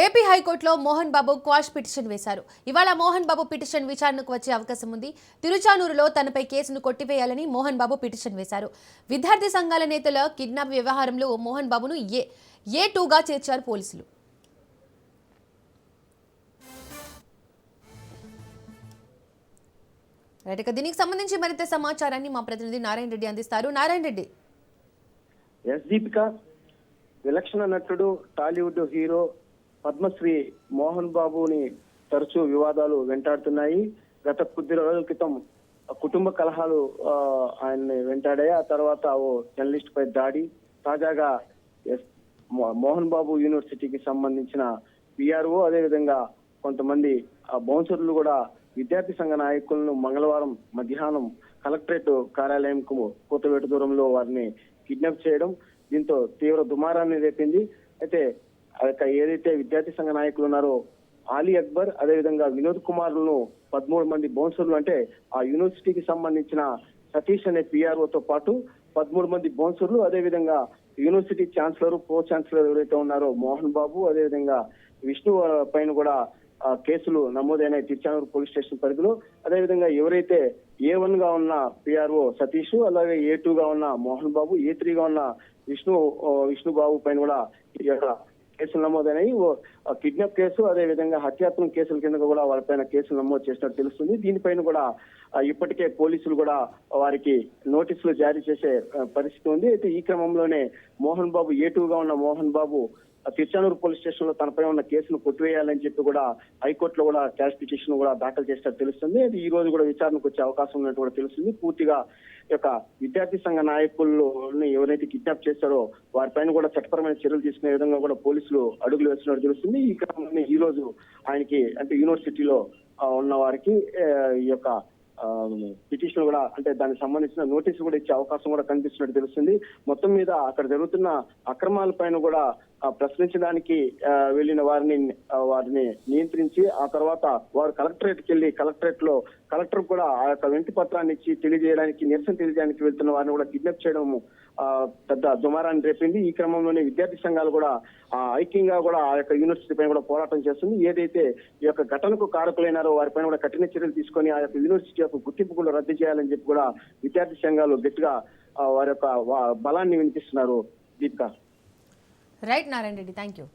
AP హైకోర్టులో Mohan Babu quash petition వేశారు. ఇవాళ మోహన్ బాబు పిటిషన్ విచారణకు వచ్చే అవకాశం ఉంది. తిరుచానూరులో తనపై కేసును కొట్టివేయాలని మోహన్ బాబు పిటిషన్ వేశారు. విద్యార్థి సంఘాల నేతల కిడ్నాప్ వ్యవహారంలో మోహన్ బాబును ఏ2గా చేర్చారు పోలీసులు. దీనికి సంబంధించి మరింత సమాచారాన్ని మా ప్రతినిధి నారాయణ రెడ్డి అందిస్తారు. నారాయణ రెడ్డి. విలక్షణ నటుడు టాలీవుడ్ హీరో పద్మశ్రీ మోహన్ బాబుని తరచూ వివాదాలు వెంటాడుతున్నాయి. గత కొద్ది రోజుల క్రితం కుటుంబ కలహాలు ఆయన్ని వెంటాడాయి. ఆ తర్వాత ఓ జర్నలిస్ట్ పై దాడి. తాజాగా మోహన్ బాబు యూనివర్సిటీకి సంబంధించిన పిఆర్ఓ అదేవిధంగా కొంతమంది బౌన్సర్లు కూడా విద్యార్థి సంఘ నాయకులను మంగళవారం మధ్యాహ్నం కలెక్టరేట్ కార్యాలయంకు కూతవేటు దూరంలో వారిని కిడ్నాప్ చేయడం దీంతో తీవ్ర దుమారాన్ని రేపింది. అయితే ఏదైతే విద్యార్థి సంఘ నాయకులు ఉన్నారో ఆలీ అక్బర్ అదేవిధంగా వినోద్ కుమార్లను 13 మంది బౌన్సర్లు అంటే ఆ యూనివర్సిటీకి సంబంధించిన సతీష్ అనే పిఆర్ఓతో పాటు 13 మంది బౌన్సర్లు అదేవిధంగా యూనివర్సిటీ ఛాన్సలర్ ప్రో ఛాన్సలర్ ఎవరైతే ఉన్నారో మోహన్ బాబు అదేవిధంగా విష్ణు పైన కూడా కేసులు నమోదైన తిరుచానూరు పోలీస్ స్టేషన్ పరిధిలో. అదేవిధంగా ఎవరైతే A1 గా ఉన్న పిఆర్ఓ సతీష్ అలాగే A2 గా ఉన్న మోహన్ బాబు A3 గా ఉన్న విష్ణు బాబు పైన కూడా ఈ యొక్క కేసులు నమోదైనాయి. కిడ్నాప్ కేసు అదేవిధంగా హత్యాత్మక కేసుల కింద కూడా వాళ్ళపైన కేసులు నమోదు చేసినట్టు తెలుస్తుంది. దీనిపైన కూడా ఇప్పటికే పోలీసులు కూడా వారికి నోటీసులు జారీ చేసే పరిస్థితి ఉంది. అయితే ఈ క్రమంలోనే మోహన్ బాబు A2 గా ఉన్న మోహన్ బాబు తిరుచానూరు పోలీస్ స్టేషన్ లో తనపై ఉన్న కేసును కొట్టివేయాలని చెప్పి కూడా హైకోర్టులో కూడా క్యాష్ పిటిషన్ కూడా దాఖలు చేసినట్టు తెలుస్తుంది. అది ఈ రోజు కూడా విచారణకు వచ్చే అవకాశం ఉన్నట్టు కూడా తెలుస్తుంది. పూర్తిగా యొక్క విద్యార్థి సంఘ నాయకులను ఎవరైతే కిడ్నాప్ చేస్తారో వారిపైన కూడా చట్టపరమైన చర్యలు తీసుకునే విధంగా కూడా పోలీసులు అడుగులు వేస్తున్నట్టు తెలుస్తుంది. ఈ క్రమంలో ఈ రోజు ఆయనకి అంటే యూనివర్సిటీలో ఉన్న వారికి ఈ యొక్క పిటిషన్ కూడా అంటే దానికి సంబంధించిన నోటీసు కూడా ఇచ్చే అవకాశం కూడా కనిపిస్తున్నట్టు తెలుస్తుంది. మొత్తం మీద అక్కడ జరుగుతున్న అక్రమాలపైన కూడా ప్రశ్నించడానికి వెళ్లిన వారిని నియంత్రించి ఆ తర్వాత వారు కలెక్టరేట్కి వెళ్లి కలెక్టర్ కూడా ఆ యొక్క వినతి పత్రాన్ని ఇచ్చి నిరసన తెలియజేయడానికి వెళ్తున్న వారిని కూడా కిడ్నాప్ చేయడం పెద్ద దుమారాన్ని రేపింది. ఈ క్రమంలోనే విద్యార్థి సంఘాలు కూడా ఐక్యంగా కూడా ఆ యొక్క యూనివర్సిటీ పైన కూడా పోరాటం చేస్తుంది. ఏదైతే ఈ యొక్క ఘటనకు కారకులైనారో వారిపైన కూడా కఠిన చర్యలు తీసుకొని ఆ యొక్క యూనివర్సిటీ యొక్క గుర్తింపు కూడా రద్దు చేయాలని చెప్పి కూడా విద్యార్థి సంఘాలు గట్టిగా వారి యొక్క బలాన్ని వినిపిస్తున్నారు. Deepika. Right Narayana Reddy, thank you.